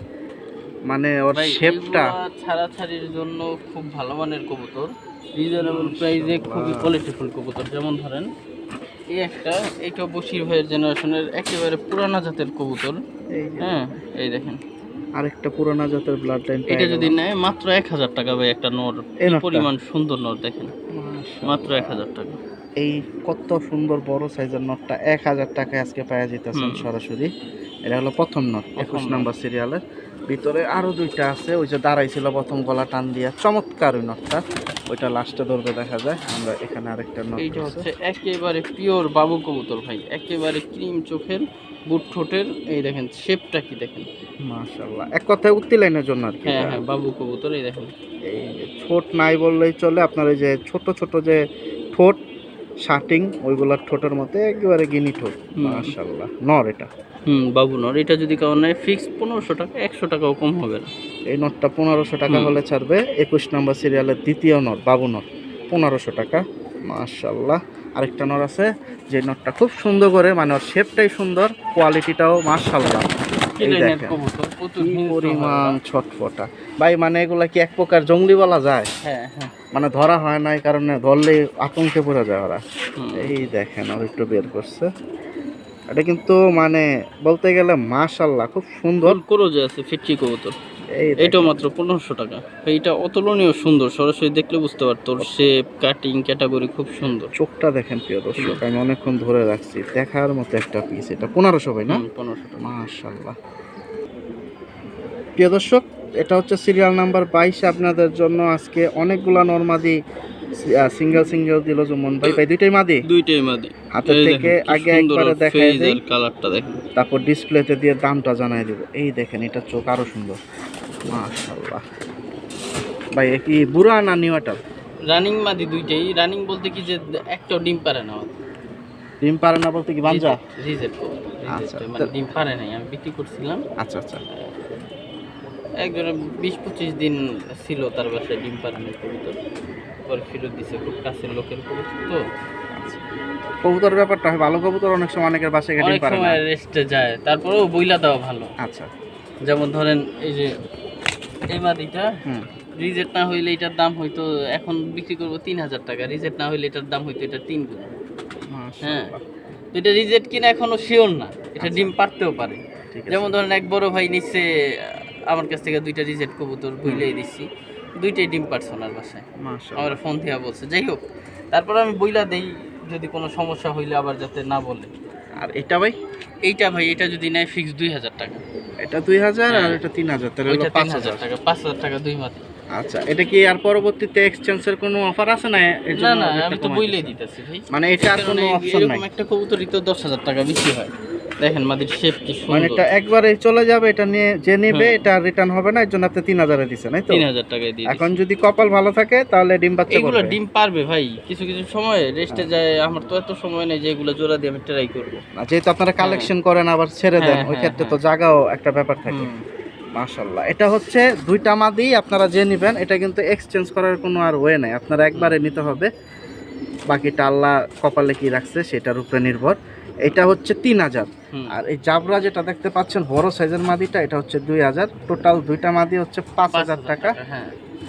মানে ওর ভাই, শেপটা। এগুলা ছাড়াছাড়ির জন্য খুব ভালো মানের কবুতর, রিজনেবল প্রাইসে খুবই কোয়ালিটিফুল কবুতর। যেমন ধরেন এই একটা, এইটা বশির ভাইয়ের জেনারেশনের একেবারে পুরানা জাতের কবুতর। এই যে হ্যাঁ, এই দেখেন আরেকটা পুরানা জাতের ব্লাড লাইন, এটা যদি নেয় মাত্র 1000 টাকা ভাই একটা নর। এই কি নরটা? পরিমাণ সুন্দর নর দেখেন, মাত্র 1000 টাকা। এই কত সুন্দর বড় সাইজের নটটা 1000 টাকায় আজকে পাওয়া যেতেছেন সরাসরি। এটা হলো প্রথম নট, 21 নাম্বার সিরিয়ালের। ভিতরে আরো দুইটা আছে, ওই যে দাঁড়াইছিল প্রথম গলা টান দিয়া, চমৎকার ওই নটটা, ওইটা লাস্টে ধরবে দেখা যায়। আমরা এখানে আরেকটা নট এইটা আছে, হচ্ছে একেবারে পিওর বাবু কবুতর ভাই, একেবারে ক্রিম চোখের, বুট ঠোঁটের। এই দেখেন শেপটা কি দেখেন, মাশাআল্লাহ, এক কথায় উত্তি লাইনের জন্য আর কি। হ্যাঁ হ্যাঁ বাবু কবুতর। এই দেখেন এই যে ঠোঁট নাই বললেই চলে, আপনার এই যে ছোট ছোট যে ঠোঁট শার্টিং, ওইগুলার ঠোঁটের মতো একেবারে গিনি ঠোঁট। মাশাআল্লাহ, নর এটা। বাবু নর। এটা যদি কারণ নেয় ফিক্স 1500 টাকা, 100 টাকাও কম হবে না। এই নটটা 1500 টাকা হলে ছাড়বে। 21 নম্বর সিরিয়ালের দ্বিতীয় নট, বাবু নট, 1500 টাকা। মাশাআল্লাহ, আরেকটা নট আছে, যে নটটা খুব সুন্দর করে, মানে ওর শেপটাই সুন্দর, কোয়ালিটিটাও মাশাআল্লাহ। এই এটা নেট দেখেন কবুতর, প্রচুর কি হিংস্র পরিমাণ হয়। ছটফটা ভাই, মানে এগুলা কি এক প্রকার জঙ্গলি বলা যায়? হ্যাঁ হ্যাঁ। মানে ধরা হয় না, এই কারণে ধরলে আতঙ্কে পড়ে যায় ওরা। হুম। এই দেখেন আর একটু বের করছে, এটা কিন্তু মানে বলতে গেলে মাশাআল্লাহ খুব সুন্দর। করো যে আছে ফিটকি কবুতর, এই এইটাও মাত্র 1500 টাকা। এইটা অতুলনীয় সুন্দর, সরাসরি দেখলে বুঝতে পারতো ওর শেপ, কাটিং, ক্যাটাগরি খুব সুন্দর। চোখটা দেখেন প্রিয় দর্শক, আমি অনেকক্ষণ ধরে রাখছি, দেখার মতো একটা পিস। এটা 1500 ভাই না? 1500 টাকা। মাশাআল্লাহ। প্রিয় দর্শক, এটা হচ্ছে সিরিয়াল নাম্বার 22। আপনাদের জন্য আজকে অনেকগুলা নরমাদি সিঙ্গেল সিঙ্গেল দিল জুমন ভাই। ভাই দুইটাই মাদি, দুইটাই মাদি। হাতে থেকে আগে একবারে দেখাই দেই, কালারটা দেখেন, তারপর ডিসপ্লেতে দিয়ে দামটা জানাই দেব। এই দেখেন, এটা চোখ আরো সুন্দর, মাশাআল্লাহ। ভাই এ কি বুড়া না নিউটার? রানিং মাদি দুইটাই। রানিং বলতে কি যে একটাও ডিম পারে না। ডিম পারে না বলতে কি বাঞ্জা? রিজেট আচ্ছা, মানে ডিম পারে নাই, আমি বিক্রি করছিলাম। আচ্ছা আচ্ছা। একজনে 20-25 দিন ছিল তার বাসায় ডিম পারানো কবুতর, পরে ফেরত দিছে। খুব কাছের লোকের কবুতর তো। কবুতর ব্যাপারটা হয়, ভালো কবুতর অনেক সময় অনেকের বাসায় ডিম অনেক পারে না। সময় রেস্টে যায়, তারপরেও বইলা দেওয়া ভালো। আচ্ছা, যেমন ধরেন এই যে এই মাদিটা, হুম, রিজেট না হইলে এটার দাম হয়তো এখন বিক্রি করবো 3000 টাকা, রিজেট না হইলে এটার দাম হয়তো এটা 3 গুণ। হ্যাঁ, তো এটা রিজেট কিনা এখনো শিওর না, এটা ডিম পারতেও পারে। ঠিক আছে। যেমন ধরেন এক বড় ভাই নিচ্ছে আমার কাছ থেকে 2টা রিজেট কবুতর বইলেই দিচ্ছি, 2টাই ডিম পারছে ওনার বাসায়, মাশাআল্লাহ। আমার ফোন দিয়া বলছে। যাই হোক, তারপর আমি বইলা দেই যদি কোনো সমস্যা হইলে আবার যাতে না বলে। আর এটা ভাই? এইটা ভাই, এটা যদি নেয় ফিক্স 2000 টাকা। এটা 2000 আর হ্যাঁ। এটা 3000, তাহলে হলো ওইটা 5000। 5000 টাকা দুই মাত্র। আচ্ছা, এটা কি আর পরবর্তীতে এক্সচেঞ্জের কোনো অফার আছে না? এর না জন্য না, রেটটা আমি তো কমাই বইলেই দিচ্ছেন? দিতেছি ভাই, মানে এটা আর কোনো অপশন নাই? এরকম একটা কবুতরই তো 10,000 টাকা বিক্রি হয়। দেখেন মাদির শেপ কি মানে সুন্দর। এটা একবারে চলে যাবে, এটা নিয়ে যে নেবে এটা রিটার্ন হবে না, এর জন্য আপনি 3000 দিচ্ছেন, তাই তো? 3000 টাকায় দিয়ে এখন যদি কপাল ভালো থাকে তাহলে ডিম বাচ্চা এগুলো করবে। ডিম পারবে ভাই, কিছু কিছু সময় রেস্টে যায়, আমার তো এত সময় নেই যে এগুলো জোড়া দিয়ে আমি ট্রাই করবো। আর যেহেতু আপনারা কালেকশন করেন আবার ছেড়ে দেন, হ্যাঁ, ওই হ্যাঁ, ক্ষেত্রে তো হ্যাঁ। জায়গাও একটা ব্যাপার থাকে। হুম। মাশাআল্লাহ, এটা হচ্ছে দুইটা মাদি, আপনারা যে নেবেন এটা কিন্তু এক্সচেঞ্জ করার কোনো আর ওয়ে নাই, আপনারা একবারে নিতে হবে। বাকিটা আল্লাহ কপালে কি রাখছে সেটার উপরে নির্ভর। এটা হচ্ছে 3000। হুম। আর এই জাবরা যেটা দেখতে পাচ্ছেন বড় সাইজের মাদিটা, এটা হচ্ছে 2000। টোটাল দুইটা মাদি হচ্ছে 5000 টাকা।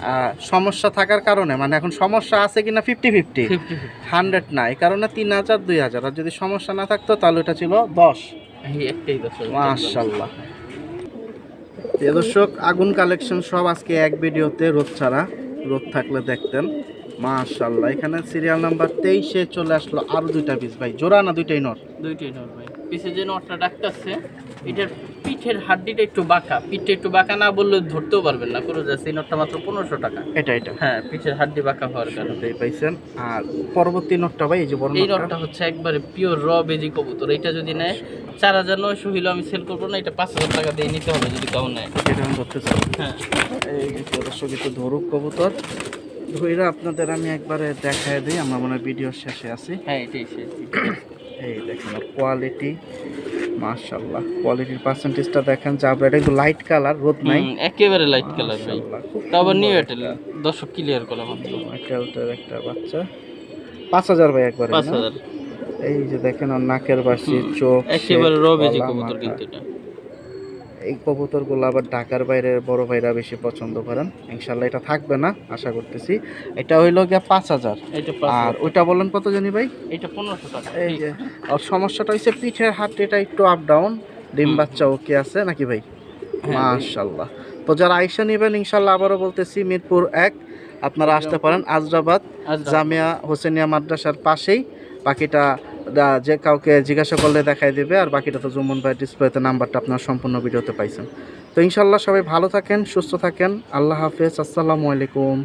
হ্যাঁ, সমস্যা থাকার কারণে, মানে এখন সমস্যা আছে কিনা 50-50, 100 না, এই কারণে 3000 2000। আর যদি সমস্যা না থাকতো তাহলে এটা ছিল 10। এই একটাই দর্শক। মাশাআল্লাহ। প্রিয় দর্শক, আগুন কালেকশন সব আজকে এক ভিডিওতে, রোদ ছাড়া, রোদ থাকলে দেখতেন। মাশাআল্লাহ, এখানে সিরিয়াল নাম্বার 23-এ চলে আসলো আরো দুইটা পিস ভাই, জোড়া না দুইটাই নর? দুইটাই নর ভাই। পিছে যে নটটা ডাকতেছে এটার পিঠের হাড্ডিটা একটু বাঁকা, পিঠটা একটু বাঁকা না বললে ধরতেও পারবেন না, করে যাচ্ছে। এই নটটা মাত্র 1500 টাকা। এটা হ্যাঁ, পিঠের হাড্ডি বাঁকা হওয়ার কারণে এটাই পাইছেন। আর পরবর্তী নটটা ভাই, এই যে বড় এই নটটা, নটটা হচ্ছে একবারে পিওর র বেজি কবুতর। এটা যদি নেয় 4900 হইলেও আমি সেল করবো না, এটা 5000 টাকা দিয়ে নিতে হবে যদি কেউ নেয়। এটা আমি ধরতেছি। হ্যাঁ, এই যে প্রিয় দর্শক, একটু ধরুক কবুতর, ধইরা আপনাদের আমি একবারে দেখায় দিই, আমরা মনে হয় ভিডিওর শেষে আছি। হ্যাঁ, এটাই শেষ। এই দেখেন কোয়ালিটি, মাশাআল্লাহ, কোয়ালিটির পার্সেন্টেজটা দেখেন। জাবরা এটা একটু লাইট কালার, রোদ নাই, একেবারে লাইট কালার ভাই। মাশাআল্লাহ, খুব তাও আবার নিউ সুন্দর এয়ারটেল, একটা। দর্শক ক্লিয়ার করে মাত্র এটা ওটার একটা বাচ্চা, 5000 ভাই একবারে না? 5000। এই যে দেখেন ওর নাকের বাসি, চোখ, একেবারে র বেজি গলা, কবুতর মাথা। কিন্তু এটা। এই কবুতরগুলো আবার ঢাকার বাইরে বড় ভাইরা বেশি পছন্দ করেন। ইনশাল্লাহ এটা থাকবে না, আশা করতেছি। এটা হইলো গিয়া 5000। এটা আর 5000। ওইটা বলেন কত জানি ভাই? এটা 1500 টাকা। এই যে আর সমস্যাটা হইছে পিঠের হাড্ডিটা একটু আপ ডাউন, ডিম বাচ্চা ওকে আছে নাকি ভাই? মাশাআল্লাহ। তো যারা আইসা নেবেন ইনশাল্লাহ, আবারও বলতেছি মিরপুর 1 আপনারা আসতে পারেন, আজরাবাদ জামিয়া হোসেনিয়া মাদ্রাসার পাশেই। বাকিটা যে কাউকে জিজ্ঞাসা করলে দেখাই দেবে, আর বাকিটা তো জুমন ভাই ডিসপ্লেতে নাম্বারটা আপনার সম্পূর্ণ ভিডিওতে পাইছেন। তো ইনশাল্লাহ সবাই ভালো থাকেন, সুস্থ থাকেন, আল্লাহ হাফেজ, আসসালামু আলাইকুম।